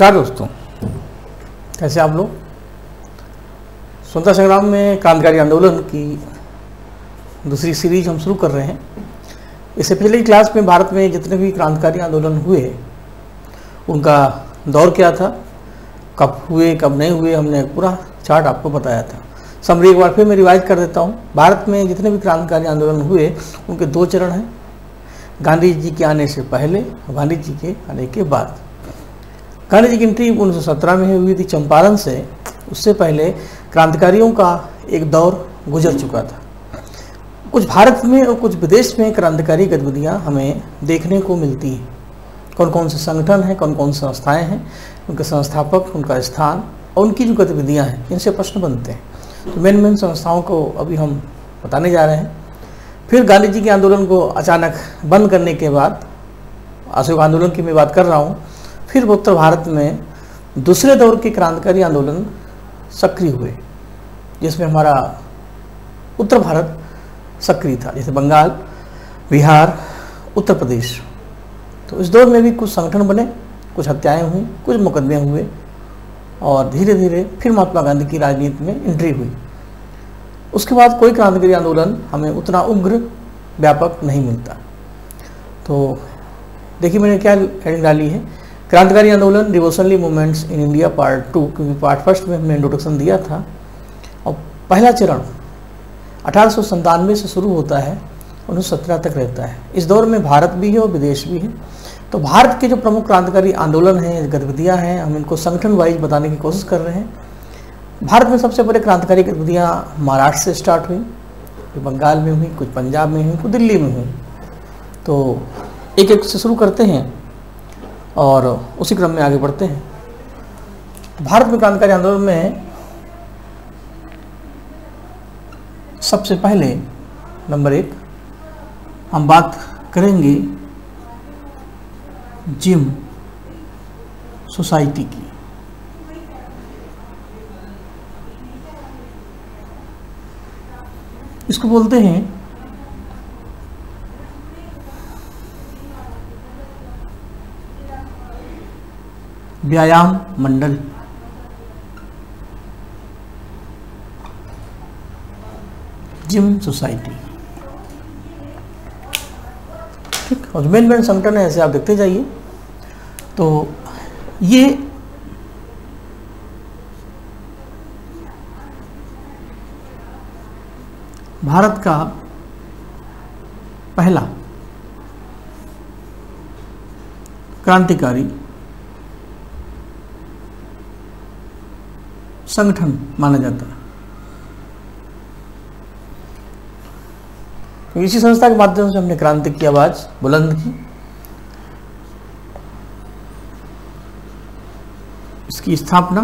नमस्कार दोस्तों, कैसे आप लोग। स्वतंत्रता संग्राम में क्रांतिकारी आंदोलन की दूसरी सीरीज हम शुरू कर रहे हैं। इससे पिछली क्लास में भारत में जितने भी क्रांतिकारी आंदोलन हुए उनका दौर क्या था, कब हुए कब नहीं हुए, हमने पूरा चार्ट आपको बताया था। समरी एक बार फिर मैं रिवाइज कर देता हूँ। भारत में जितने भी क्रांतिकारी आंदोलन हुए उनके दो चरण हैं, गांधी जी के आने से पहले और गांधी जी के आने के बाद। गांधी जी की एंट्री 1917 में हुई थी चंपारण से। उससे पहले क्रांतिकारियों का एक दौर गुजर चुका था। कुछ भारत में और कुछ विदेश में क्रांतिकारी गतिविधियां हमें देखने को मिलती हैं। कौन कौन से संगठन हैं, कौन कौन सी संस्थाएं हैं, उनके संस्थापक, उनका स्थान और उनकी जो गतिविधियां हैं, इनसे प्रश्न बनते हैं। तो मेन संस्थाओं को अभी हम बताने जा रहे हैं। फिर गांधी जी के आंदोलन को अचानक बंद करने के बाद, अशोक आंदोलन की मैं बात कर रहा हूँ, फिर उत्तर भारत में दूसरे दौर के क्रांतिकारी आंदोलन सक्रिय हुए, जिसमें हमारा उत्तर भारत सक्रिय था, जैसे बंगाल, बिहार, उत्तर प्रदेश। तो इस दौर में भी कुछ संगठन बने, कुछ हत्याएं हुई, कुछ मुकदमे हुए और धीरे धीरे फिर महात्मा गांधी की राजनीति में एंट्री हुई। उसके बाद कोई क्रांतिकारी आंदोलन हमें उतना उग्र व्यापक नहीं मिलता। तो देखिए मैंने क्या हेडिंग डाली है, क्रांतिकारी आंदोलन revolutionary movements in India part 2, क्योंकि पार्ट फर्स्ट में हमने इंट्रोडक्शन दिया था। और पहला चरण 1897 से शुरू होता है, 1917 तक रहता है। इस दौर में भारत भी है और विदेश भी है। तो भारत के जो प्रमुख क्रांतिकारी आंदोलन हैं, गतिविधियां हैं, हम इनको संगठन वाइज बताने की कोशिश कर रहे हैं। भारत में सबसे बड़े क्रांतिकारी गतिविधियां महाराष्ट्र से स्टार्ट हुई, कुछ बंगाल में हुई, कुछ पंजाब में हुई, कुछ दिल्ली में हुई। तो एक एक से शुरू करते हैं और उसी क्रम में आगे बढ़ते हैं। भारत में क्रांतिकारी आंदोलन में सबसे पहले नंबर 1 हम बात करेंगे जिम सोसाइटी की। इसको बोलते हैं व्यायाम मंडल। जिम सोसाइटी, ठीक। और मेन संगठन है, ऐसे आप देखते जाइए। तो ये भारत का पहला क्रांतिकारी संगठन माना जाता है। तो इसी संस्था के माध्यम से हमने क्रांति की आवाज बुलंद की। इसकी स्थापना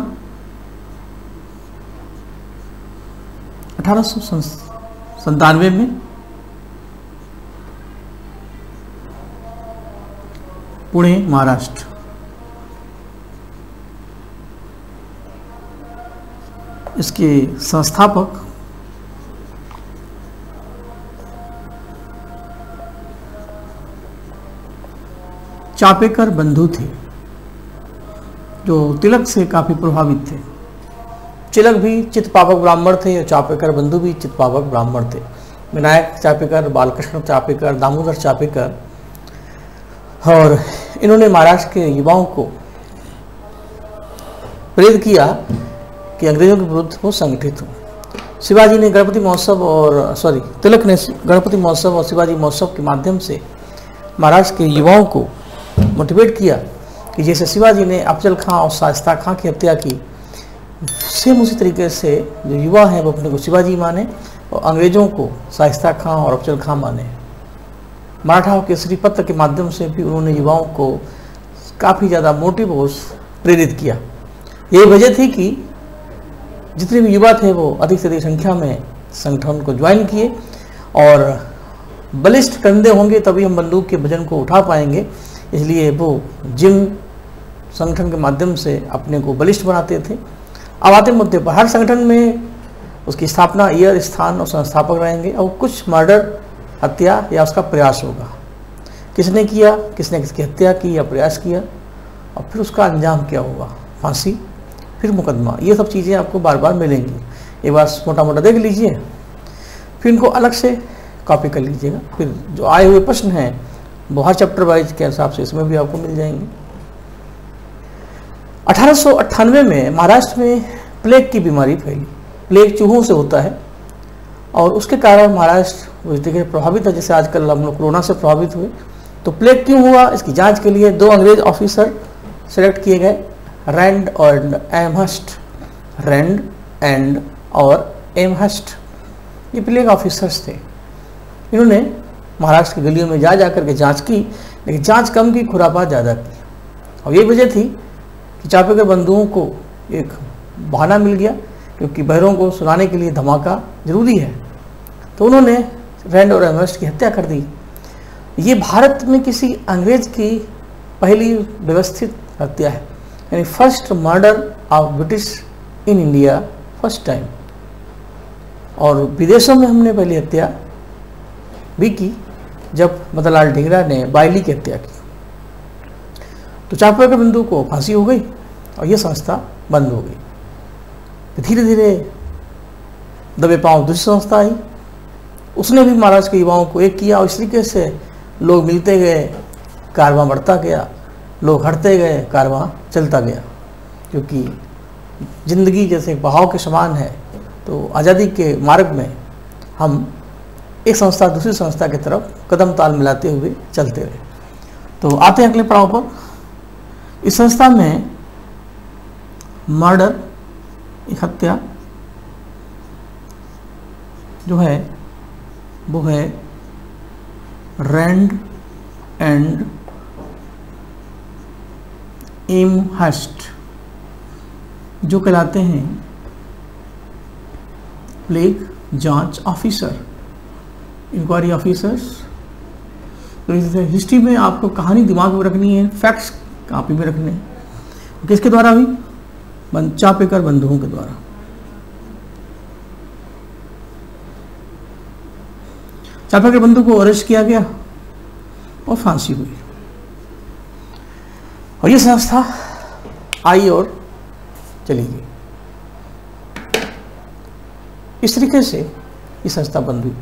1897 में पुणे, महाराष्ट्र। इसके संस्थापक चापेकर बंधु थे, जो तिलक से काफी प्रभावित थे। तिलक भी चित्पावक ब्राह्मण थे और चापेकर बंधु भी चित्पावक ब्राह्मण थे। विनायक चापेकर, बालकृष्ण चापेकर, दामोदर चापेकर। और इन्होंने महाराष्ट्र के युवाओं को प्रेरित किया कि अंग्रेजों के विरुद्ध वो संगठित हो। शिवाजी ने गणपति महोत्सव और तिलक ने गणपति महोत्सव और शिवाजी महोत्सव के माध्यम से महाराष्ट्र के युवाओं को मोटिवेट किया कि जैसे शिवाजी ने अफजल खां और शाइस्ता खां की हत्या की, सेम उसी तरीके से जो युवा हैं वो अपने को शिवाजी माने और अंग्रेजों को शाइस्ता खां और अफजल खां माने। मराठा केसरी पत्र के माध्यम से भी उन्होंने युवाओं को काफ़ी ज़्यादा मोटिव और प्रेरित किया। यही वजह थी कि जितने भी युवा थे वो अधिक से अधिक संख्या में संगठन को ज्वाइन किए। और बलिष्ठ कंधे होंगे तभी हम बंदूक के वजन को उठा पाएंगे, इसलिए वो जिम संगठन के माध्यम से अपने को बलिष्ठ बनाते थे। अब आते मुद्दे पर, हर संगठन में उसकी स्थापना, ईयर, स्थान और संस्थापक रहेंगे और कुछ मर्डर, हत्या या उसका प्रयास होगा। किसने किया, किसने किसकी हत्या की या प्रयास किया और फिर उसका अंजाम क्या होगा, फांसी, फिर मुकदमा। ये सब चीज़ें आपको बार बार मिलेंगी। एक बार मोटा मोटा देख लीजिए, फिर इनको अलग से कॉपी कर लीजिएगा। फिर जो आए हुए प्रश्न हैं वो हर चैप्टर वाइज के हिसाब से इसमें भी आपको मिल जाएंगे। 1898 में महाराष्ट्र में प्लेग की बीमारी फैली। प्लेग चूहों से होता है और उसके कारण महाराष्ट्र उस जगह प्रभावित है, जैसे आजकल हम लोग कोरोना से प्रभावित हुए। तो प्लेग क्यों हुआ, इसकी जांच के लिए 2 अंग्रेज ऑफिसर सेलेक्ट किए गए, रैंड और एमहर्स्ट। रैंड एंड और एमहर्स्ट ये प्लेग ऑफिसर्स थे। इन्होंने महाराष्ट्र की गलियों में जा कर के जांच की, लेकिन जांच कम की, खुरापात ज़्यादा की। और ये वजह थी कि चापेकर बंधुओं को एक बहाना मिल गया, क्योंकि बहरों को सुनाने के लिए धमाका जरूरी है। तो उन्होंने रैंड और एमहर्स्ट की हत्या कर दी। ये भारत में किसी अंग्रेज की पहली व्यवस्थित हत्या है, यानी first murder of British in India, first time. और विदेशों में हमने पहली हत्या भी की जब मदनलाल ढींगरा ने बायली की हत्या की। तो चापेकर बंधु को फांसी हो गई और ये संस्था बंद हो गई। धीरे धीरे दबे पांव दूसरी संस्था आई, उसने भी महाराष्ट्र के युवाओं को एक किया और इस तरीके से लोग मिलते गए, कारवां बढ़ता गया, लोग हटते गए, कारवां चलता गया। क्योंकि जिंदगी जैसे बहाव के समान है, तो आज़ादी के मार्ग में हम एक संस्था दूसरी संस्था की तरफ कदम ताल मिलाते हुए चलते रहे। तो आते हैं अगले पड़ाव पर। इस संस्था में मर्डर, एक हत्या जो है वो है रैंड एंड एमहर्स्ट, जो कहलाते हैं प्लेग जांच ऑफिसर, इंक्वायरी ऑफिसर्स। तो हिस्ट्री में आपको कहानी दिमाग में रखनी है, फैक्ट्स कॉपी में रखने हैं। किसके द्वारा हुई? चापेकर बंधुओं के द्वारा। चापेकर बंधु को अरेस्ट किया गया और फांसी हुई। और ये संस्था आई और चली गई। इस तरीके से ये संस्था बंद हुई।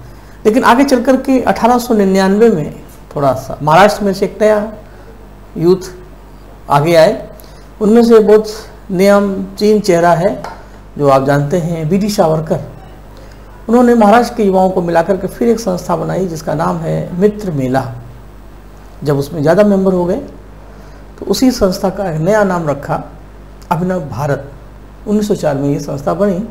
लेकिन आगे चल कर के 1899 में थोड़ा सा महाराष्ट्र में से एक नया यूथ आगे आए। उनमें से बहुत नियमचीन चेहरा है जो आप जानते हैं, बीडी सावरकर। उन्होंने महाराष्ट्र के युवाओं को मिलाकर के फिर एक संस्था बनाई जिसका नाम है मित्र मेला। जब उसमें ज़्यादा मेंबर हो गए तो उसी संस्था का एक नया नाम रखा, अभिनव भारत। 1904 में ये संस्था बनी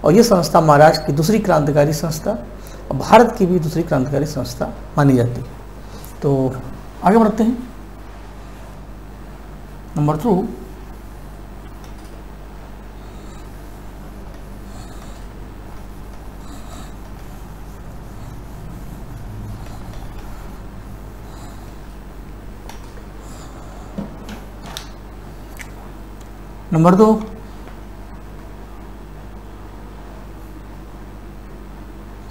और ये संस्था महाराष्ट्र की दूसरी क्रांतिकारी संस्था और भारत की भी दूसरी क्रांतिकारी संस्था मानी जाती है। तो आगे बढ़ते हैं। नंबर 2, नंबर 2,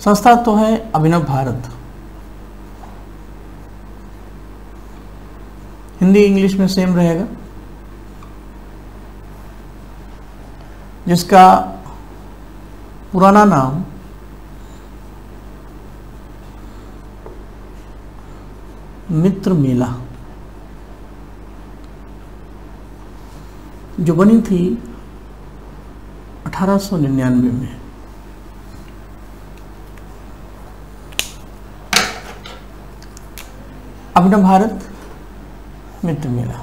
संस्था तो है अभिनव भारत। हिंदी इंग्लिश में सेम रहेगा, जिसका पुराना नाम मित्र मेला, जो बनी थी 1899 में। अभिनव भारत, मित्र मेला।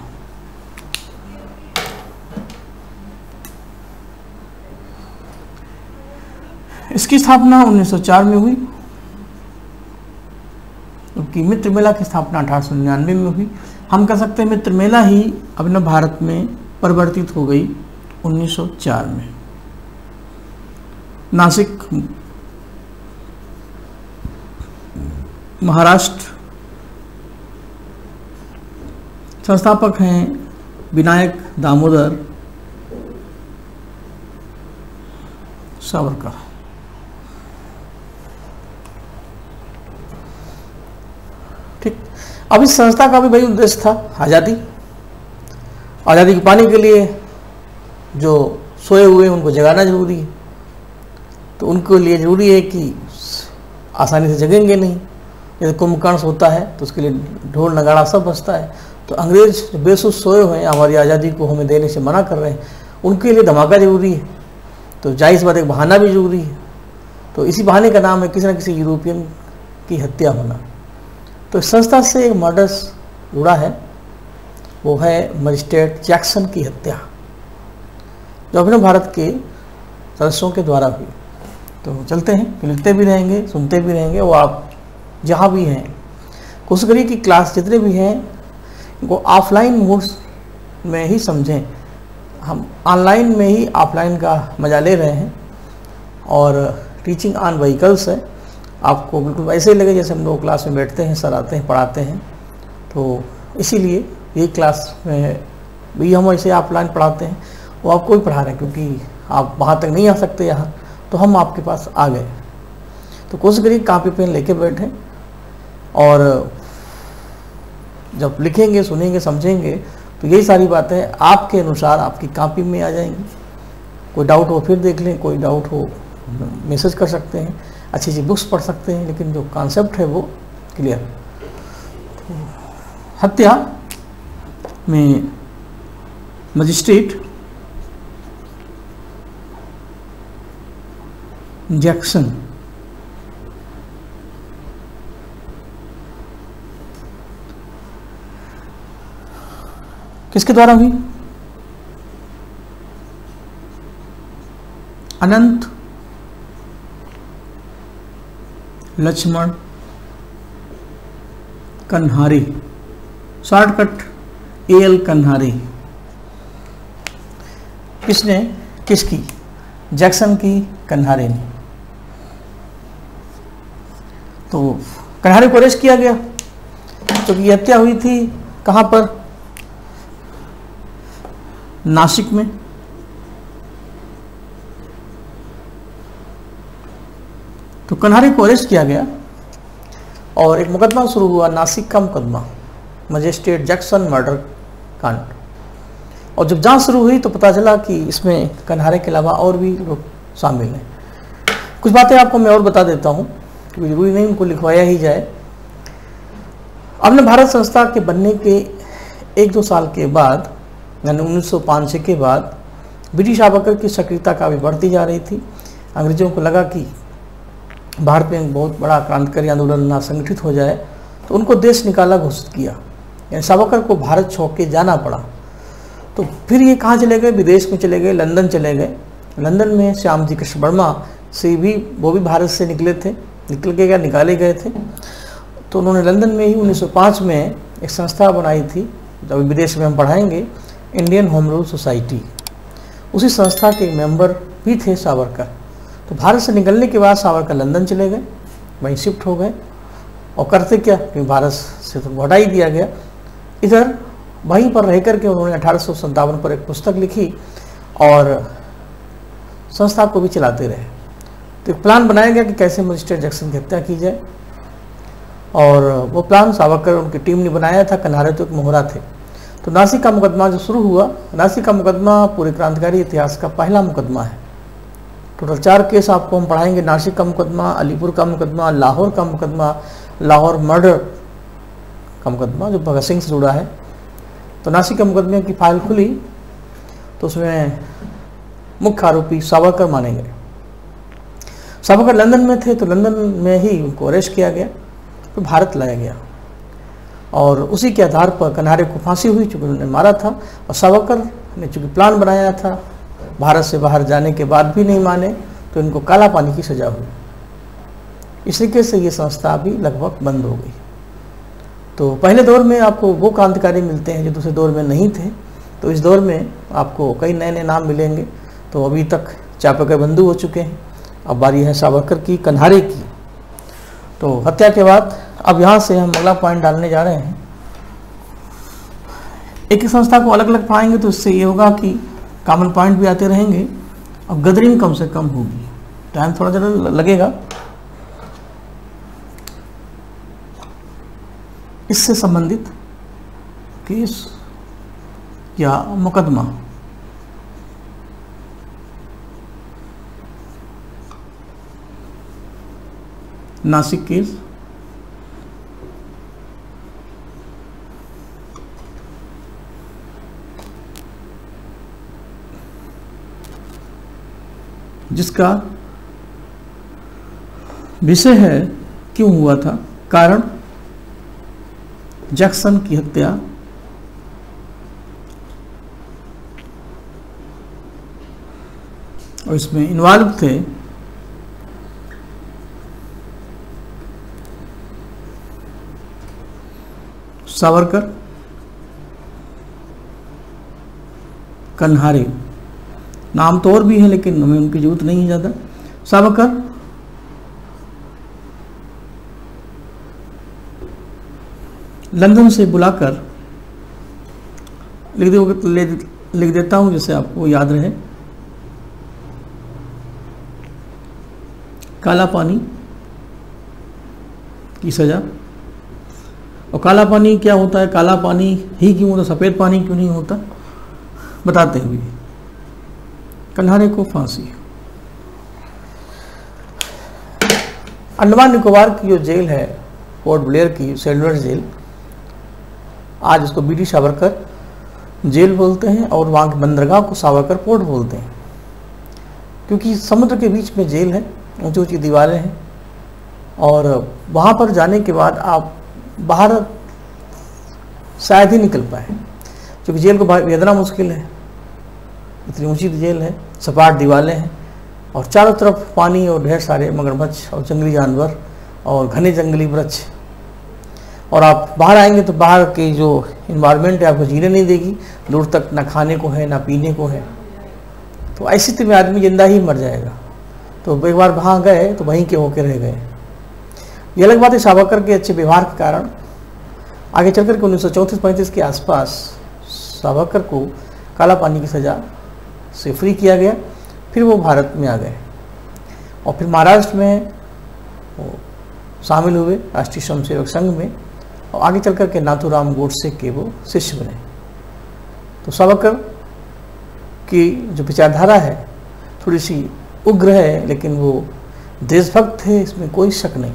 इसकी स्थापना 1904 में हुई, जबकि मित्र मेला की स्थापना 1899 में हुई। हम कह सकते हैं मित्र मेला ही अभिनव भारत में परिवर्तित हो गई 1904 में। नासिक, महाराष्ट्र। संस्थापक हैं विनायक दामोदर सावरकर। ठीक। अब इस संस्था का भी वही उद्देश्य था, आज़ादी। आज़ादी को पाने के लिए जो सोए हुए उनको जगाना जरूरी है। तो उनके लिए ज़रूरी है कि आसानी से जगेंगे नहीं। जैसे कुंभकर्ण होता है तो उसके लिए ढोल नगाड़ा सब बजता है। तो अंग्रेज जो बेसुध सोए हुए हैं, हमारी आज़ादी को हमें देने से मना कर रहे हैं, उनके लिए धमाका जरूरी है। तो जाहिर बात एक बहाना भी जरूरी है। तो इसी बहाने का नाम है किसी न किसी यूरोपियन की हत्या होना। तो इस संस्था से एक मर्डर्स जुड़ा है, वो है मजिस्ट्रेट जैक्सन की हत्या, जो अभिनव भारत के सदस्यों के द्वारा हुई। तो चलते हैं, लिखते भी रहेंगे, सुनते भी रहेंगे, और आप जहाँ भी हैं कोशिश करिए कि क्लास जितने भी हैं इनको ऑफलाइन मोड्स में ही समझें। हम ऑनलाइन में ही ऑफलाइन का मजा ले रहे हैं, और टीचिंग ऑन व्हीकल्स है। आपको बिल्कुल वैसे ही लगे जैसे हम लोग क्लास में बैठते हैं, सर आते हैं, पढ़ाते हैं। तो इसीलिए ये क्लास में भी हम ऐसे ऑफलाइन पढ़ाते हैं, वो आपको भी पढ़ा रहे हैं, क्योंकि आप वहाँ तक नहीं आ सकते यहाँ, तो हम आपके पास आ गए। तो कोशिश करिए कॉपी पेन लेके बैठें, और जब लिखेंगे, सुनेंगे, समझेंगे, तो यही सारी बातें आपके अनुसार आपकी कॉपी में आ जाएंगी। कोई डाउट हो फिर देख लें, कोई डाउट हो मैसेज कर सकते हैं, अच्छी अच्छी बुक्स पढ़ सकते हैं, लेकिन जो कॉन्सेप्ट है वो क्लियर। हत्या में मजिस्ट्रेट जैक्सन किसके द्वारा हुई? अनंत लक्ष्मण कन्हारी, शॉर्टकट AL कन्हारी। किसने? किसकी? जैक्सन की, कन्हारी ने। तो कन्हारी को अरेस्ट किया गया, क्योंकि हत्या हुई थी कहाँ पर? नासिक में। तो कन्हारी को अरेस्ट किया गया और एक मुकदमा शुरू हुआ, नासिक का मुकदमा, मजिस्ट्रेट जैक्सन मर्डर कांड। और जब जांच शुरू हुई तो पता चला कि इसमें कन्हारी के अलावा और भी लोग शामिल हैं। कुछ बातें आपको मैं और बता देता हूँ, क्योंकि जरूरी नहीं उनको लिखवाया ही जाए। अपने भारत संस्था के बनने के 1-2 साल के बाद, यानी 1905 के बाद, ब्रिटिश आबकर की सक्रियता काफ़ी बढ़ती जा रही थी। अंग्रेजों को लगा कि भारत में एक बहुत बड़ा क्रांतिकारी आंदोलन ना संगठित हो जाए, तो उनको देश निकाला घोषित किया, यानी सावरकर को भारत छोड़ के जाना पड़ा। तो फिर ये कहाँ चले गए? विदेश में चले गए, लंदन चले गए। लंदन में श्याम जी कृष्ण वर्मा से भी, वो भी भारत से निकले थे, निकाले गए थे। तो उन्होंने लंदन में ही 1905 में एक संस्था बनाई थी, जब विदेश में हम पढ़ाएंगे, इंडियन होम रूल सोसाइटी। उसी संस्था के मेंबर भी थे सावरकर। तो भारत से निकलने के बाद सावरकर लंदन चले गए, वहीं शिफ्ट हो गए। और करते क्या, क्योंकि भारत से तो हटा ही दिया गया। इधर वहीं पर रह करके उन्होंने 1857 पर एक पुस्तक लिखी और संस्था को भी चलाते रहे। तो एक प्लान बनाया गया कि कैसे मजिस्ट्रेट जैक्सन की हत्या की जाए, और वो प्लान सावरकर उनकी टीम ने बनाया था। कन्हारी तो एक मोहरा थे। तो नासिक का मुकदमा जो शुरू हुआ, नासिक का मुकदमा पूरे क्रांतिकारी इतिहास का पहला मुकदमा है। टोटल 4 केस आपको हम पढ़ाएंगे। नासिक का मुकदमा, अलीपुर का मुकदमा, लाहौर का मुकदमा, लाहौर मर्डर का मुकदमा जो भगत सिंह से जुड़ा है। तो नासिक के मुकदमे की फाइल खुली तो उसमें मुख्य आरोपी सावरकर माने गए। सावरकर लंदन में थे, तो लंदन में ही उनको अरेस्ट किया गया, तो भारत लाया गया। और उसी के आधार पर कन्हारी को फांसी हुई, चूँकि उन्होंने मारा था। और सावरकर ने चूँकि प्लान बनाया था, भारत से बाहर जाने के बाद भी नहीं माने, तो इनको काला पानी की सजा हुई। इस तरीके से ये संस्था भी लगभग बंद हो गई। तो पहले दौर में आपको वो क्रांतिकारी मिलते हैं जो दूसरे दौर में नहीं थे। तो इस दौर में आपको कई नए नए नाम मिलेंगे। तो अभी तक चापाकर बंधु हो चुके हैं, अब बारी है सावरकर की, कन्हारी की। तो हत्या के बाद अब यहाँ से हम अगला पॉइंट डालने जा रहे हैं। एक ही संस्था को अलग अलग पढ़ाएंगे तो इससे ये होगा कि कॉमन पॉइंट भी आते रहेंगे और गदरिंग कम से कम होगी। टाइम थोड़ा ज़्यादा लगेगा। इससे संबंधित केस या मुकदमा। नासिक केस, जिसका विषय है क्यों हुआ था, कारण जैक्सन की हत्या, और इसमें इन्वॉल्व थे सावरकर, कन्हारे, नाम तो और भी है लेकिन हमें उनकी जरूरत नहीं है ज़्यादा। सावरकर, लंदन से बुलाकर, लिख देता हूं जिससे आपको याद रहे, काला पानी की सजा। और काला पानी क्या होता है, काला पानी ही क्यों होता, सफ़ेद पानी क्यों नहीं होता, बताते हुए कन्हारे को फांसी। अंडमान निकोबार की जो जेल है पोर्ट ब्लेयर की, सेलुलर जेल, आज उसको बीडी सावरकर जेल बोलते हैं और वहाँ के बंदरगाह को सावरकर पोर्ट बोलते हैं, क्योंकि समुद्र के बीच में जेल है, ऊंची ऊंची दीवारें हैं, और वहाँ पर जाने के बाद आप बाहर शायद ही निकल पाए, क्योंकि जेल को भेजना मुश्किल है, इतनी ऊंची जेल है, सपाट दीवारें हैं और चारों तरफ पानी और ढेर सारे मगरमच्छ और जंगली जानवर और घने जंगली वृक्ष, और आप बाहर आएंगे तो बाहर की जो इन्वायरमेंट है आपको जीने नहीं देगी, दूर तक ना खाने को है ना पीने को है, तो ऐसी स्थिति में आदमी जिंदा ही मर जाएगा। तो एक बार वहाँ गए तो वहीं के होके रह गए। ये अलग बात है, सावरकर के अच्छे व्यवहार के कारण आगे चलकर के 1934-35 के आसपास सावरकर को काला पानी की सज़ा से फ्री किया गया। फिर वो भारत में आ गए और फिर महाराष्ट्र में वो शामिल हुए राष्ट्रीय स्वयंसेवक संघ में, और आगे चलकर के नाथूराम गोडसे के वो शिष्य बने। तो सावरकर की जो विचारधारा है थोड़ी सी उग्र है, लेकिन वो देशभक्त थे, इसमें कोई शक नहीं।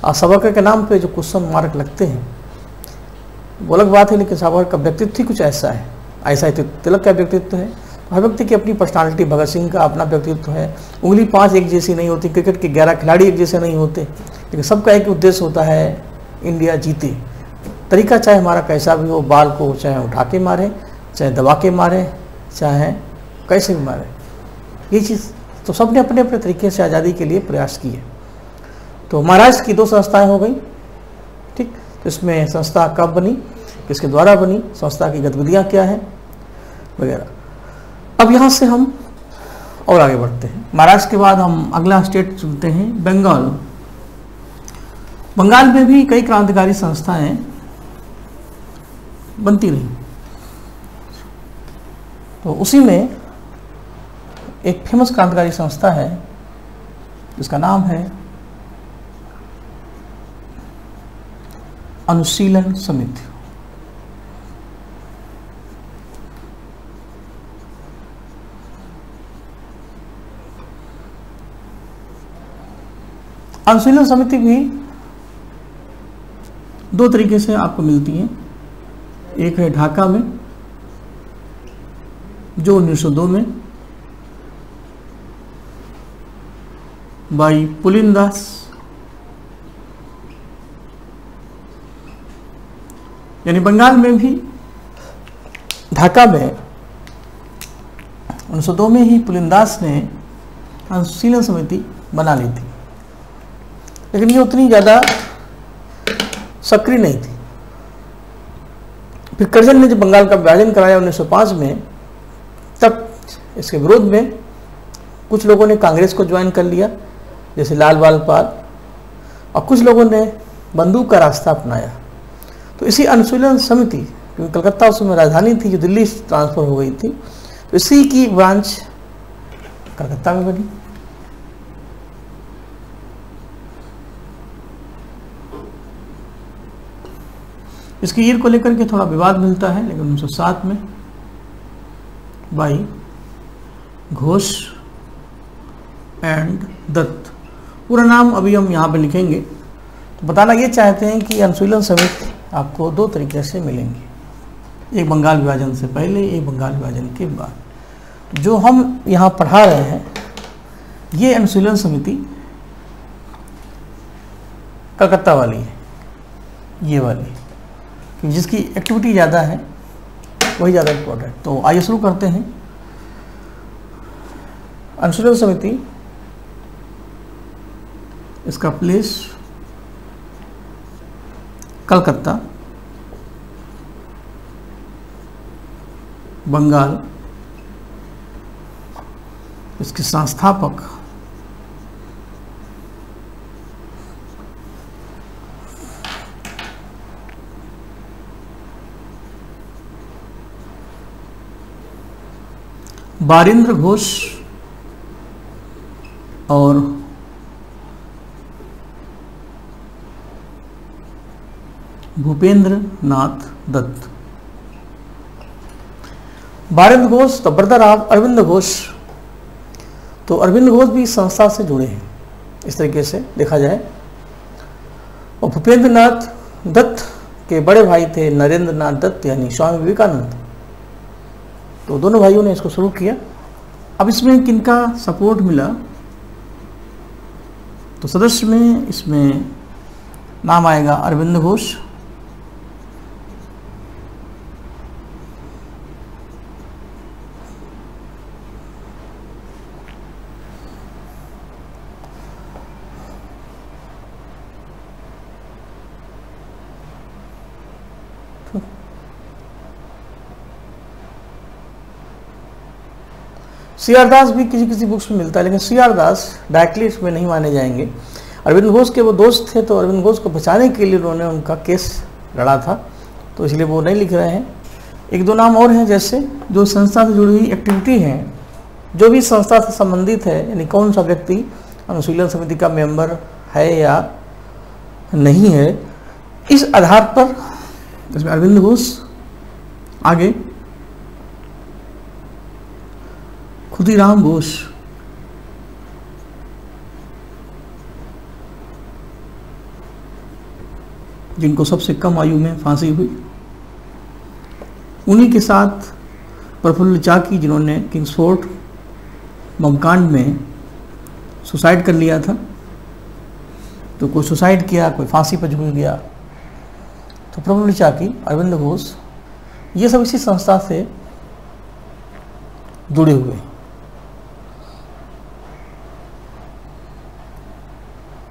और सावरकर के नाम पे जो क्वेश्चन मार्क लगते हैं वो अलग बात है, लेकिन सावरकर का व्यक्तित्व ही कुछ ऐसा है, ऐसा ही तिलक का व्यक्तित्व है। हर व्यक्ति की अपनी पर्सनालिटी, भगत सिंह का अपना व्यक्तित्व है। उंगली 5 एक जैसी नहीं होती, क्रिकेट के 11 खिलाड़ी एक जैसे नहीं होते, लेकिन सबका एक उद्देश्य होता है, इंडिया जीते। तरीका चाहे हमारा कैसा भी हो, बाल को चाहे उठा के मारे, चाहे दबा के मारे, चाहे कैसे भी मारे, ये चीज़ तो सबने अपने अपने तरीके से आज़ादी के लिए प्रयास किए। तो महाराष्ट्र की 2 संस्थाएं हो गई, ठीक। तो इसमें संस्था कब बनी, किसके द्वारा बनी, संस्था की गतिविधियाँ क्या हैं वगैरह। अब यहाँ से हम और आगे बढ़ते हैं। महाराष्ट्र के बाद हम अगला स्टेट चुनते हैं बंगाल। बंगाल में भी कई क्रांतिकारी संस्थाएं बनती रही। तो उसी में एक फेमस क्रांतिकारी संस्था है जिसका नाम है अनुशीलन समिति। अनुशीलन समिति भी 2 तरीके से आपको मिलती है। एक है ढाका में, जो 1902 में बाई पुलिनदास, यानी बंगाल में भी ढाका में 1902 में ही पुलिनदास ने अनुशीलन समिति बना ली थी, लेकिन ये उतनी ज़्यादा सक्रिय नहीं थी। फिर कर्जन ने जब बंगाल का विभाजन कराया 1905 में, तब इसके विरोध में कुछ लोगों ने कांग्रेस को ज्वाइन कर लिया, जैसे लाल बाल पाल, और कुछ लोगों ने बंदूक का रास्ता अपनाया। तो इसी अनुशीलन समिति, क्योंकि कलकत्ता उस समय राजधानी थी जो दिल्ली ट्रांसफर हो गई थी, तो इसी की ब्रांच कलकत्ता में बनी। इसकी ईयर को लेकर के थोड़ा विवाद मिलता है, लेकिन 1907 में बाई घोष एंड दत्त। पूरा नाम अभी हम यहाँ पे लिखेंगे। तो बताना ये चाहते हैं कि अनुशीलन समिति आपको दो तरीके से मिलेंगे, एक बंगाल विभाजन से पहले, एक बंगाल विभाजन के बाद। जो हम यहाँ पढ़ा रहे हैं ये अनुशीलन समिति कलकत्ता वाली है, ये वाली, जिसकी एक्टिविटी ज़्यादा है वही ज़्यादा इम्पोर्टेंट। तो आइए शुरू करते हैं। अनुशीलन समिति, इसका प्लेस कलकत्ता, बंगाल। इसके संस्थापक बारिंद्र घोष और Bhupendra Nath Datta. Barindra Ghosh the brother of Aurobindo Ghosh. तो अरविंद घोष भी इस संस्था से जुड़े हैं, इस तरीके से देखा जाए। और भूपेंद्र नाथ दत्त के बड़े भाई थे नरेंद्र नाथ दत्त, यानी स्वामी विवेकानंद। तो दोनों भाइयों ने इसको शुरू किया। अब इसमें किनका सपोर्ट मिला? तो सदस्य में इसमें नाम आएगा अरविंद घोष, सी आर दास भी किसी किसी बुक्स में मिलता है, लेकिन सी आर दास डायरेक्टली इसमें नहीं माने जाएंगे। अरविंद घोष के वो दोस्त थे, तो अरविंद घोष को बचाने के लिए उन्होंने उनका केस लड़ा था, तो इसलिए वो नहीं लिख रहे हैं। एक दो नाम और हैं, जैसे जो संस्था से जुड़ी हुई एक्टिविटी हैं, जो भी संस्था से संबंधित है, यानी कौन सा व्यक्ति अनुशीलन समिति का मेंबर है या नहीं है, इस आधार पर इसमें अरविंद घोष, आगे खुदीराम बोस, जिनको सबसे कम आयु में फांसी हुई, उन्हीं के साथ प्रफुल्ल चाकी, जिन्होंने किंग्सफोर्ड बमकांड में सुसाइड कर लिया था। तो कोई सुसाइड किया, कोई फांसी पर झूल गया। तो प्रफुल्ल चाकी, अरविंद घोष, ये सब इसी संस्था से जुड़े हुए हैं।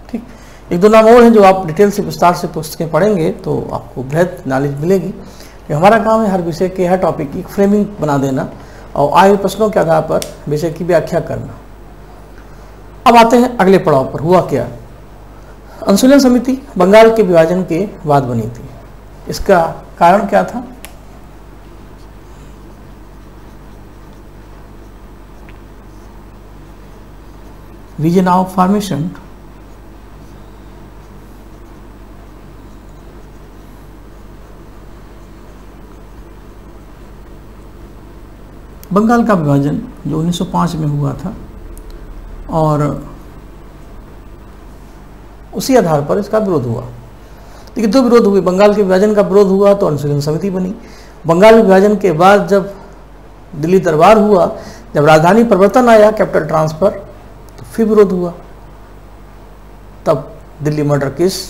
ठीक, एक दो नाम और हैं जो आप डिटेल से विस्तार से पुस्तकें पढ़ेंगे तो आपको बृहद नॉलेज मिलेगी। कि हमारा काम है हर विषय के, हर टॉपिक की फ्रेमिंग बना देना और आए प्रश्नों के आधार पर विषय की व्याख्या करना। अब आते हैं अगले पड़ाव पर। हुआ क्या? अनुशीलन समिति बंगाल के विभाजन के बाद बनी थी। इसका कारण क्या था? रीजन ऑफ फॉर्मेशन, बंगाल का विभाजन जो 1905 में हुआ था, और उसी आधार पर इसका विरोध हुआ। लेकिन दो विरोध हुए, बंगाल के विभाजन का विरोध हुआ तो अनुशीलन समिति बनी। बंगाल विभाजन के बाद जब दिल्ली दरबार हुआ, जब राजधानी परिवर्तन आया, कैपिटल ट्रांसफर, तो फिर विरोध हुआ। तब दिल्ली मर्डर केस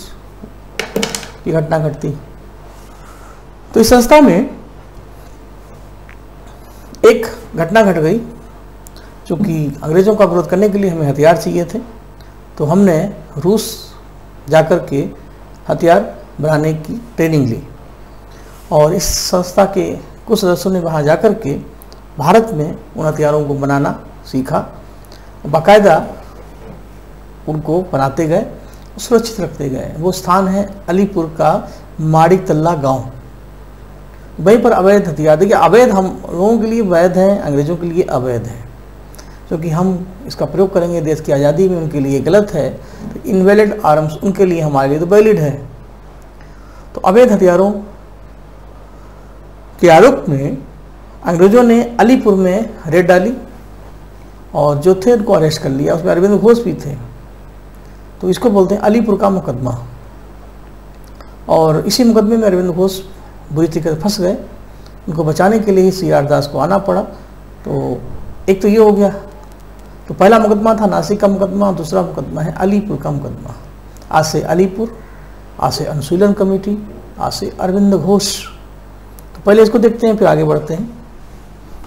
की घटना घटती। तो इस संस्था में एक घटना घट गई, चूँकि अंग्रेज़ों का विरोध करने के लिए हमें हथियार चाहिए थे, तो हमने रूस जाकर के हथियार बनाने की ट्रेनिंग ली। और इस संस्था के कुछ सदस्यों ने वहाँ जाकर के भारत में उन हथियारों को बनाना सीखा, बाकायदा उनको बनाते गए, सुरक्षित रखते गए। वो स्थान है अलीपुर का माड़िक तल्ला गाँव। वहीं पर अवैध हथियार, देखिए अवैध हम लोगों के लिए वैध हैं, अंग्रेज़ों के लिए अवैध है, क्योंकि हम इसका प्रयोग करेंगे देश की आज़ादी में, उनके लिए गलत है। तो इनवैलिड आर्म्स उनके लिए, हमारे लिए तो वैलिड है। तो अवैध हथियारों के आरोप में अंग्रेजों ने अलीपुर में रेड डाली और जो थे उनको अरेस्ट कर लिया। उसमें अरविंद घोष भी थे, तो इसको बोलते हैं अलीपुर का मुकदमा। और इसी मुकदमे में अरविंद घोष बुरी तरीके से फंस गए। उनको बचाने के लिए ही CR दास को आना पड़ा। तो एक तो ये हो गया। तो पहला मुकदमा था नासिक का मुकदमा, दूसरा मुकदमा है अलीपुर का मुकदमा। आज से अलीपुर, आज से अनुशीलन कमेटी, आज से अरविंद घोष। तो पहले इसको देखते हैं, फिर आगे बढ़ते हैं।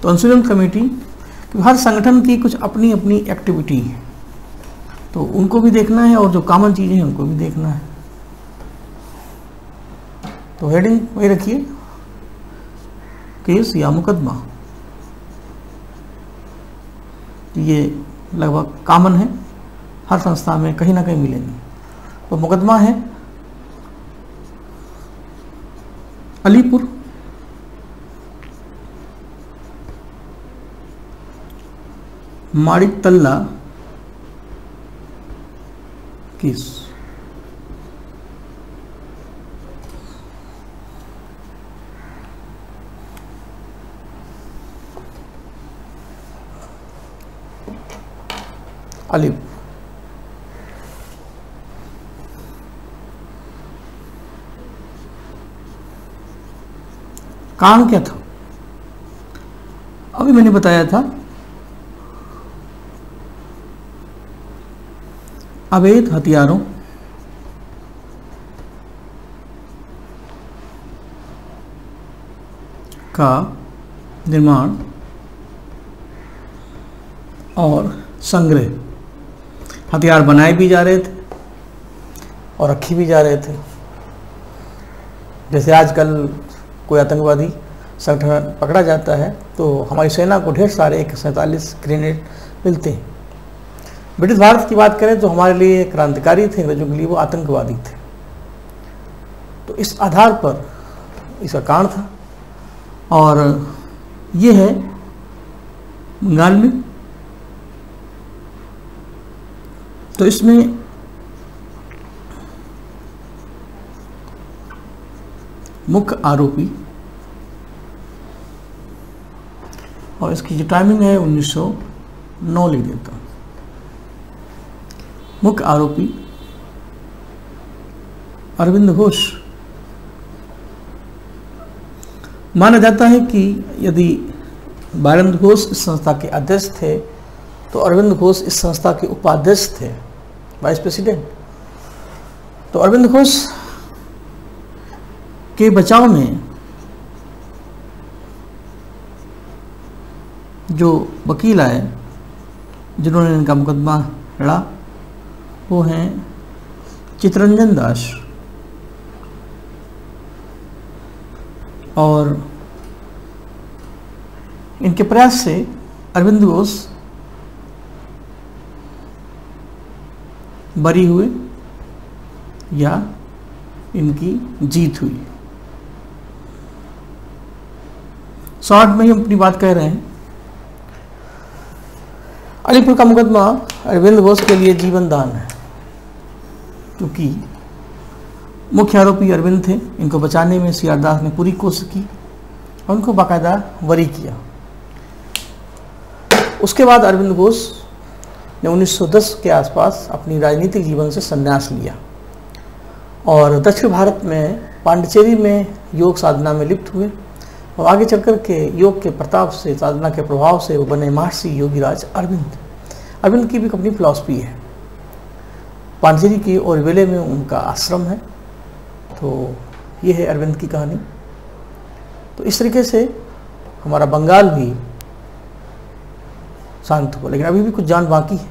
तो अनुशीलन कमेटी, हर संगठन की कुछ अपनी अपनी एक्टिविटी है, तो उनको भी देखना है और जो कॉमन चीज़ें हैं उनको भी देखना है। तो हेडिंग वही रखिए, केस या मुकदमा। ये लगभग कॉमन है, हर संस्था में कहीं ना कहीं मिलेंगे। तो मुकदमा है अलीपुर माणिकतल्ला केस। अलीपुर कारण क्या था? अभी मैंने बताया था अवैध हथियारों का निर्माण और संग्रह, हथियार बनाए भी जा रहे थे और रखे भी जा रहे थे। जैसे आजकल कोई आतंकवादी संगठन पकड़ा जाता है तो हमारी सेना को ढेर सारे AK-47 ग्रेनेड मिलते हैं। ब्रिटिश भारत की बात करें तो हमारे लिए क्रांतिकारी थे, अंग्रेजों के लिए वो आतंकवादी थे। तो इस आधार पर इसका कारण था। और ये है बंगाल में। तो इसमें मुख्य आरोपी, और इसकी जो टाइमिंग है 1909 लिख देता हूं। मुख्य आरोपी अरविंद घोष। माना जाता है कि यदि अरविंद घोष इस संस्था के अध्यक्ष थे तो अरविंद घोष इस संस्था के उपाध्यक्ष थे, वाइस प्रेसिडेंट। तो अरविंद घोष के बचाव में जो वकील आए जिन्होंने इनका मुकदमा लड़ा वो हैं चित्तरंजन दास। और इनके प्रयास से अरविंद घोष बरी हुए या इनकी जीत हुई। शॉर्ट में ही अपनी बात कह रहे हैं। अलीपुर का मुकदमा अरविंद घोष के लिए जीवन दान है, क्योंकि मुख्य आरोपी अरविंद थे। इनको बचाने में CR दास ने पूरी कोशिश की और उनको बाकायदा बरी किया। उसके बाद अरविंद घोष ने 1910 के आसपास अपनी राजनीतिक जीवन से संन्यास लिया और दक्षिण भारत में पांडिचेरी में योग साधना में लिप्त हुए। और आगे चलकर के योग के प्रताप से, साधना के प्रभाव से वो बने महर्षि योगीराज अरविंद। अरविंद की भी अपनी फिलॉसफी है। पांडिचेरी की ओरवेले में उनका आश्रम है। तो ये है अरविंद की कहानी। तो इस तरीके से हमारा बंगाल भी शांत हुआ, लेकिन अभी भी कुछ जान बाकी है।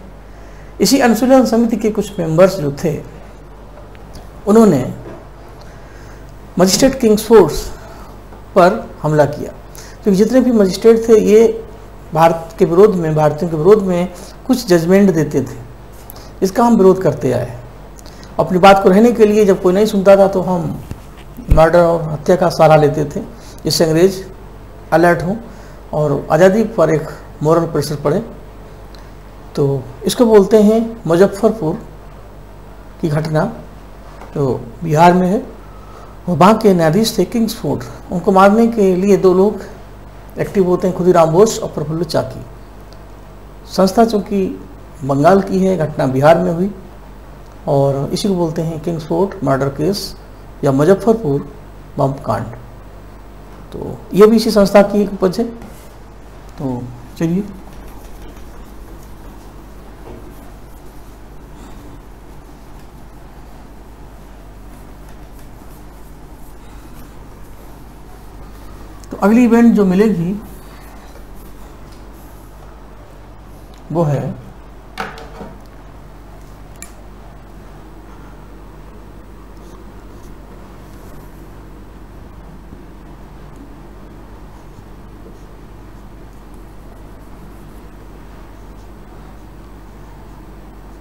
इसी अनुशीलन समिति के कुछ मेंबर्स जो थे उन्होंने मजिस्ट्रेट किंग्सफोर्ड पर हमला किया, क्योंकि जितने भी मजिस्ट्रेट थे ये भारत के विरोध में, भारतीयों के विरोध में कुछ जजमेंट देते थे। इसका हम विरोध करते आए। अपनी बात को रहने के लिए जब कोई नहीं सुनता था तो हम मर्डर और हत्या का सहारा लेते थे, जिससे अंग्रेज अलर्ट हों और आज़ादी पर एक मॉरल प्रेशर पड़े। तो इसको बोलते हैं मुजफ्फरपुर की घटना, जो बिहार में है। वो वहाँ के न्यायाधीश थे किंग्सफोर्ड। उनको मारने के लिए दो लोग एक्टिव होते हैं खुदीराम बोस और प्रफुल्ल चाकी। संस्था चूँकि बंगाल की है, घटना बिहार में हुई और इसी को बोलते हैं किंग्सफोर्ड मर्डर केस या मुजफ्फरपुर बम कांड। तो ये भी इसी संस्था की एक उपज है। तो चलिए तो अगली इवेंट जो मिलेगी वो है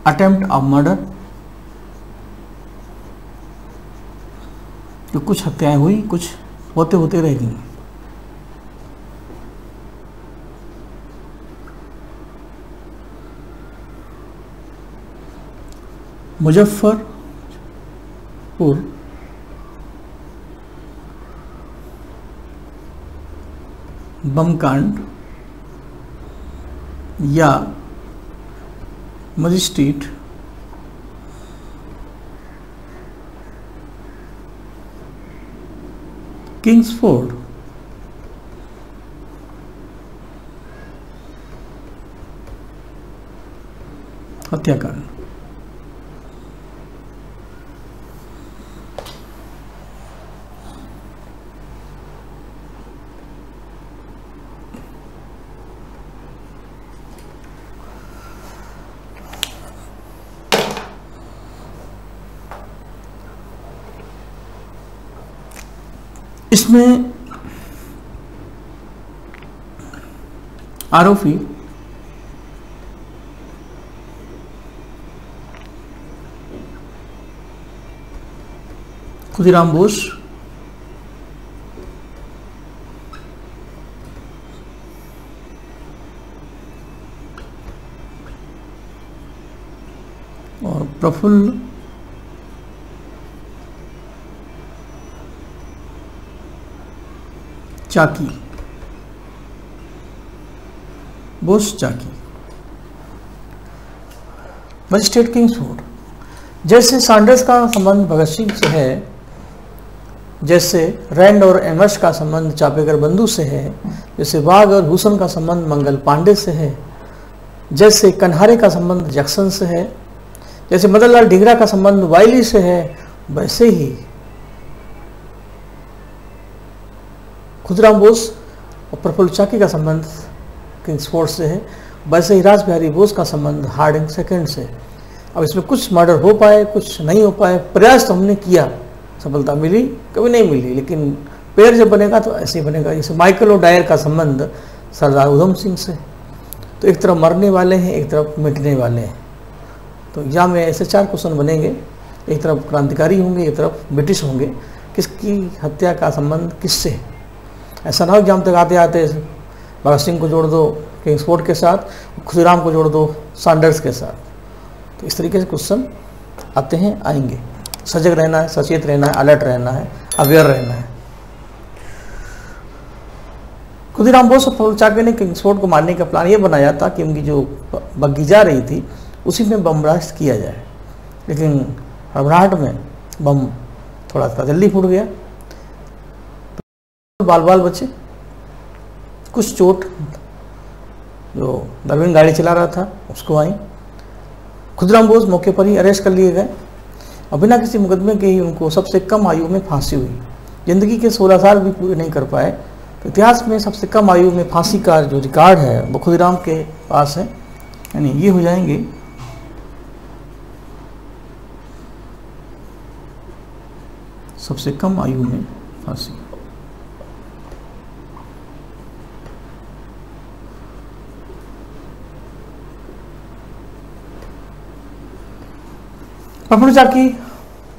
अटेम्प्ट ऑफ मर्डर। तो कुछ हत्याएं हुई, कुछ होते होते रह गई। मुजफ्फरपुर बम कांड या मजिस्ट्रेट किंग्सफोर्ड हत्याकांड। इसमें आरोपी खुदीराम बोस, और प्रफुल्ल चाकी, बोस चाकी। मजिस्ट्रेट किंग्सफोर्ड, जैसे सैंडर्स का संबंध भगत सिंह से है, जैसे रैंड और एमएस का संबंध चापेकर बंधु से है, जैसे वाघ और भूषण का संबंध मंगल पांडे से है, जैसे कन्हारे का संबंध जैक्सन से है, जैसे मदन लाल ढींगरा का संबंध वाइली से है, वैसे ही खुदीराम बोस और प्रफुल्ल चाकी का संबंध किंग्सफोर्ड से है, वैसे ही रास बिहारी बोस का संबंध हार्डिंग सेकंड से। अब इसमें कुछ मर्डर हो पाए, कुछ नहीं हो पाए, प्रयास तो हमने किया, सफलता मिली कभी नहीं मिली, लेकिन पेड़ जब बनेगा तो ऐसे ही बनेगा। जैसे माइकल और डायर का संबंध सरदार उधम सिंह से, तो एक तरफ मरने वाले हैं, एक तरफ मिटने वाले हैं। तो यहाँ में ऐसे 4 क्वेश्चन बनेंगे, एक तरफ क्रांतिकारी होंगे, एक तरफ ब्रिटिश होंगे, किसकी हत्या का संबंध किससे है। ऐसा ना हो कि हम तक आते आते भगत सिंह को जोड़ दो किंग्सफोर्ड के साथ, खुदीराम को जोड़ दो सैंडर्स के साथ। तो इस तरीके से क्वेश्चन आते हैं, आएंगे। सजग रहना है, सचेत रहना है, अलर्ट रहना है, अवेयर रहना है। खुदीराम बोस और प्रफुल्ल चाकी ने किंग्सफोर्ड को मारने का प्लान ये बनाया था कि उनकी जो बग्गी जा रही थी उसी में बम ब्लास्ट किया जाए, लेकिन हड़बड़ाहट में बम थोड़ा सा जल्दी फूट गया, बाल बाल बचे, कुछ चोट जो दरमियान गाड़ी चला रहा था उसको आई। खुदीराम बोस मौके पर ही अरेस्ट कर लिए गए और बिना किसी मुकदमे के ही उनको सबसे कम आयु में फांसी हुई। जिंदगी के 16 साल भी पूरे नहीं कर पाए, तो इतिहास में सबसे कम आयु में फांसी का जो रिकॉर्ड है वो खुदीराम के पास है, यानी ये हो जाएंगे सबसे कम आयु में फांसी। प्रफुल्ल चाकी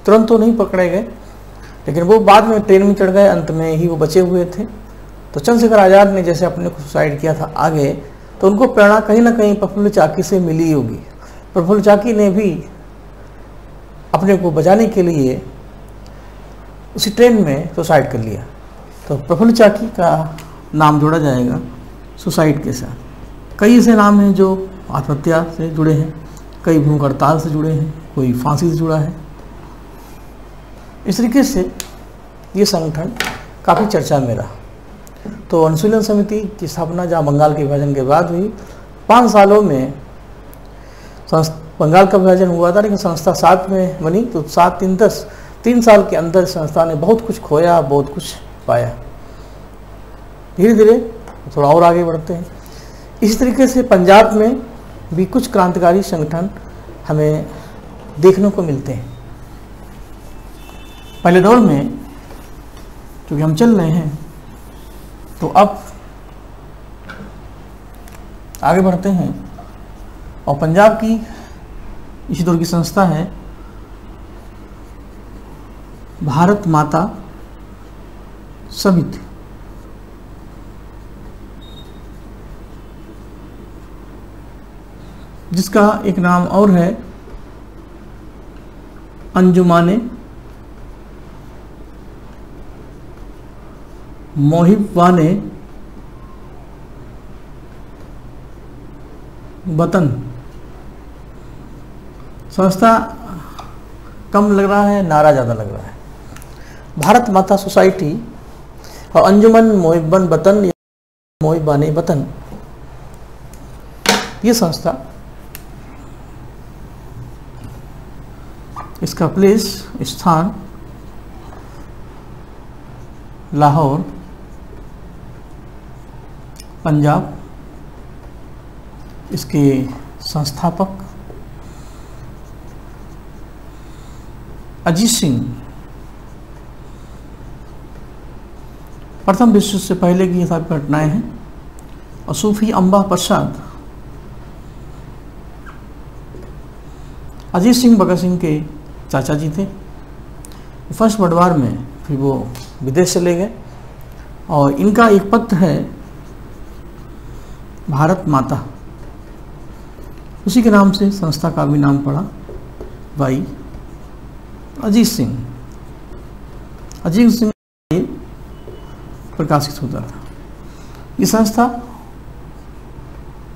तुरंत तो नहीं पकड़े गए, लेकिन वो बाद में ट्रेन में चढ़ गए, अंत में ही वो बचे हुए थे। तो चंद्रशेखर आज़ाद ने जैसे अपने को सुसाइड किया था आगे, तो उनको प्रेरणा कहीं ना कहीं प्रफुल्ल चाकी से मिली होगी। प्रफुल्ल चाकी ने भी अपने को बचाने के लिए उसी ट्रेन में सुसाइड कर लिया। तो प्रफुल्ल चाकी का नाम जोड़ा जाएगा सुसाइड के साथ। कई ऐसे नाम हैं जो आत्महत्या से जुड़े हैं, कई भूख हड़ताल से जुड़े हैं, कोई फांसी से जुड़ा है। इस तरीके से ये संगठन काफ़ी चर्चा में रहा। तो अनुशीलन समिति की स्थापना जहाँ बंगाल के विभाजन के बाद हुई, 5 सालों में बंगाल का विभाजन हुआ था, लेकिन संस्था 7 में बनी। तो 7, 3, 10, 3 साल के अंदर संस्था ने बहुत कुछ खोया, बहुत कुछ पाया। धीरे धीरे थोड़ा और आगे बढ़ते हैं। इसी तरीके से पंजाब में भी कुछ क्रांतिकारी संगठन हमें देखने को मिलते हैं। पहले दौर में क्योंकि हम चल रहे हैं, तो अब आगे बढ़ते हैं। और पंजाब की इसी दौर की संस्था है भारत माता समिति। जिसका एक नाम और है अंजुमाने मोहिब्बाने वतन। संस्था कम लग रहा है, नारा ज़्यादा लग रहा है। भारत माता सोसाइटी और अंजुमन मोहिब्बन वतन या मोहिब्बाने वतन, ये संस्था, इसका प्लेस स्थान लाहौर, पंजाब। इसके संस्थापक अजीत सिंह। प्रथम विश्व से पहले की ये सब घटनाएं हैं। और सूफी अम्बा प्रसाद। अजीत सिंह भगत सिंह के चाचा जी थे। फर्स्ट वर्ल्ड वार में फिर वो विदेश चले गए। और इनका एक पत्र है भारत माता, उसी के नाम से संस्था का भी नाम पड़ा, भाई अजीत सिंह। अजीत सिंह प्रकाशित होता था। ये संस्था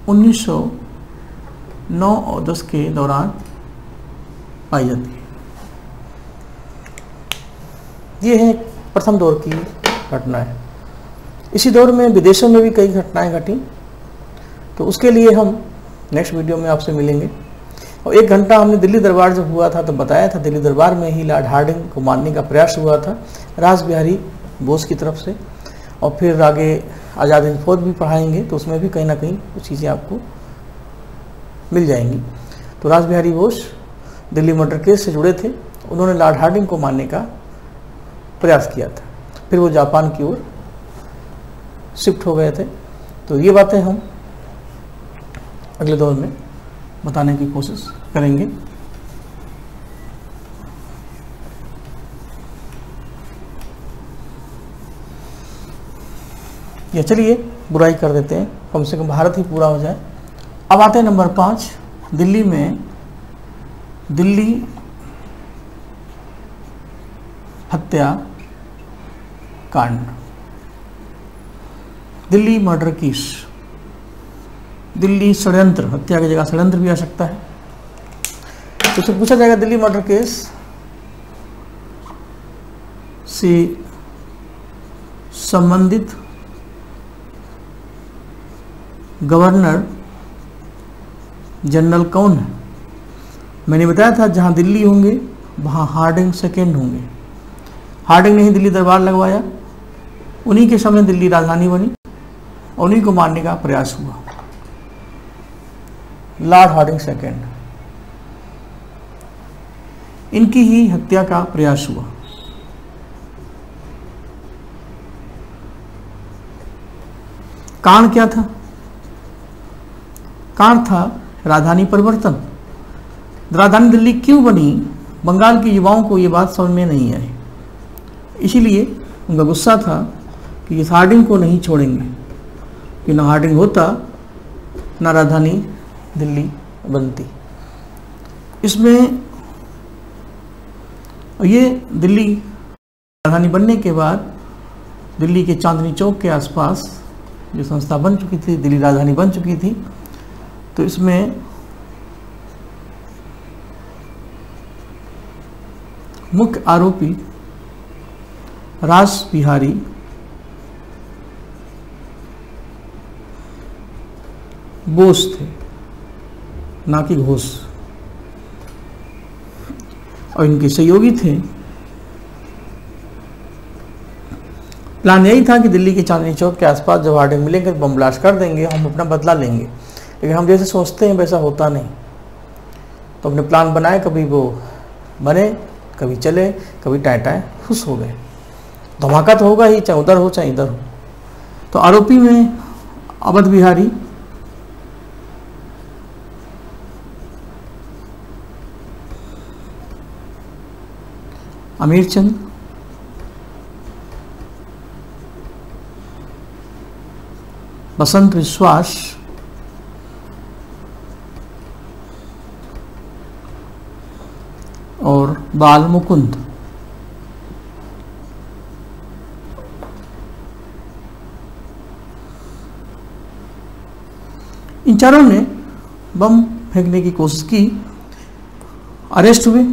1909 और 10 के दौरान पाई जाती है। ये है प्रथम दौर की घटनाएं। इसी दौर में विदेशों में भी कई घटनाएं घटी, तो उसके लिए हम नेक्स्ट वीडियो में आपसे मिलेंगे। और 1 घंटा हमने दिल्ली दरबार जब हुआ था तो बताया था, दिल्ली दरबार में ही लॉर्ड हार्डिंग को मारने का प्रयास हुआ था रास बिहारी बोस की तरफ से। और फिर आगे आज़ाद हिंद फौज भी पढ़ाएंगे, तो उसमें भी कहीं ना कहीं कुछ चीज़ें आपको मिल जाएंगी। तो रास बिहारी बोस दिल्ली मर्डर केस से जुड़े थे। उन्होंने लॉर्ड हार्डिंग को मारने का प्रयास किया था। फिर वो जापान की ओर शिफ्ट हो गए थे। तो ये बातें हम अगले दौर में बताने की कोशिश करेंगे। या चलिए बुराई कर देते हैं, कम से कम भारत ही पूरा हो जाए। अब आते हैं नंबर 5, दिल्ली में दिल्ली हत्या कांड, दिल्ली मर्डर केस, दिल्ली षड्यंत्र, हत्या की जगह षड्यंत्र भी आ सकता है। तो उससे पूछा जाएगा दिल्ली मर्डर केस से संबंधित गवर्नर जनरल कौन है। मैंने बताया था जहां दिल्ली होंगे वहां हार्डिंग सेकेंड होंगे। हार्डिंग ने ही दिल्ली दरबार लगवाया, उन्हीं के सामने दिल्ली राजधानी बनी और उन्हीं को मारने का प्रयास हुआ। लॉर्ड हार्डिंग सेकेंड, इनकी ही हत्या का प्रयास हुआ। कारण क्या था? कारण था राजधानी परिवर्तन। राजधानी दिल्ली क्यों बनी, बंगाल के युवाओं को ये बात समझ में नहीं आई। इसीलिए उनका गुस्सा था कि इस हार्डिंग को नहीं छोड़ेंगे, कि ना हार्डिंग होता ना राजधानी दिल्ली बनती। इसमें ये दिल्ली राजधानी बनने के बाद दिल्ली के चांदनी चौक के आसपास जो संस्था बन चुकी थी, दिल्ली राजधानी बन चुकी थी, तो इसमें मुख्य आरोपी रास बिहारी बोस थे, ना कि घोष, और इनके सहयोगी थे। प्लान यही था कि दिल्ली के चांदनी चौक के आसपास जब हार्डिंग मिलेंगे तो बम ब्लास्ट कर देंगे, हम अपना बदला लेंगे। लेकिन हम जैसे सोचते हैं वैसा होता नहीं। तो अपने प्लान बनाए, कभी वो बने, कभी चले, कभी टाए टाए खुश हो गए। धमाका तो होगा ही, चाहे उधर हो चाहे इधर हो। तो आरोपी में अवध बिहारी, अमीर चंद, बसंत विश्वास, और बाल मुकुंद। इन चारों ने बम फेंकने की कोशिश की, अरेस्ट हुए,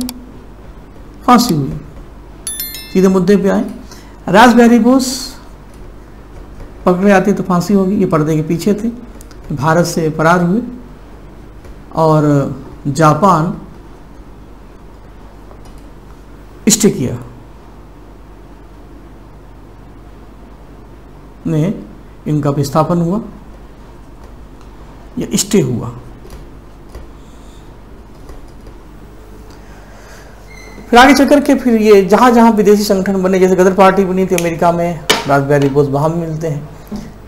फांसी हुई। सीधे मुद्दे पे आए। रास बिहारी बोस पकड़े आते तो फांसी होगी, ये पर्दे के पीछे थे, भारत से फरार हुए और जापान स्टे किया ने इनका विस्थापन हुआ या स्टे हुआ। फिर आगे चल करके फिर ये जहाँ जहाँ विदेशी संगठन बने, जैसे गदर पार्टी बनी थी अमेरिका में, रास बिहारी बोस वहाँ मिलते हैं।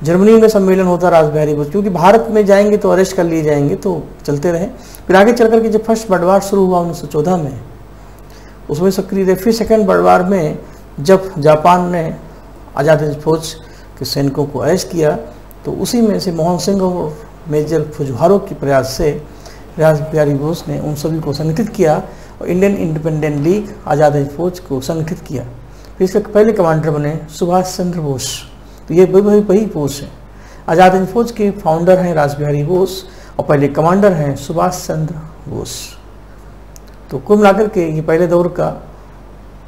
जर्मनी में सम्मेलन होता रास बिहारी बोस, क्योंकि भारत में जाएंगे तो अरेस्ट कर लिए जाएंगे, तो चलते रहे। फिर आगे चल करके जब फर्स्ट वर्ल्ड वार शुरू हुआ 1914 में, उसमें सक्रिय रहे। फिर सेकेंड वर्ल्ड वार में जब जापान ने आज़ाद हिंद फौज के सैनिकों को अरेस्ट किया, तो उसी में से मोहन सिंह और मेजर फुजहारो के प्रयास से रास बिहारी बोस ने उन सभी को संगठित किया और Indian independent league Azad Hind फौज को संगठित किया। फिर इसके पहले कमांडर बने सुभाष चंद्र बोस। तो ये वही बोस है। आज़ाद हिंद फौज के फाउंडर हैं रास बिहारी बोस और पहले कमांडर हैं सुभाष चंद्र बोस। तो कुल मिलाकर के ये पहले दौर का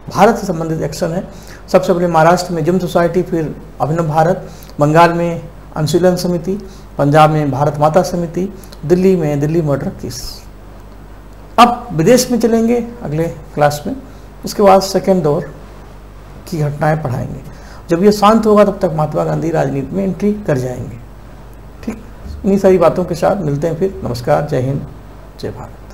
भारत से संबंधित एक्शन है। सबसे पहले महाराष्ट्र में जम सोसाइटी, फिर अभिनव भारत, बंगाल में अनुशीलन समिति, पंजाब में भारत माता समिति, दिल्ली में दिल्ली मर्डर केस। अब विदेश में चलेंगे अगले क्लास में, उसके बाद सेकेंड दौर की घटनाएं पढ़ाएंगे। जब ये शांत होगा तब तक महात्मा गांधी राजनीति में एंट्री कर जाएंगे। ठीक, इन्हीं सारी बातों के साथ मिलते हैं फिर। नमस्कार, जय हिंद, जय भारत।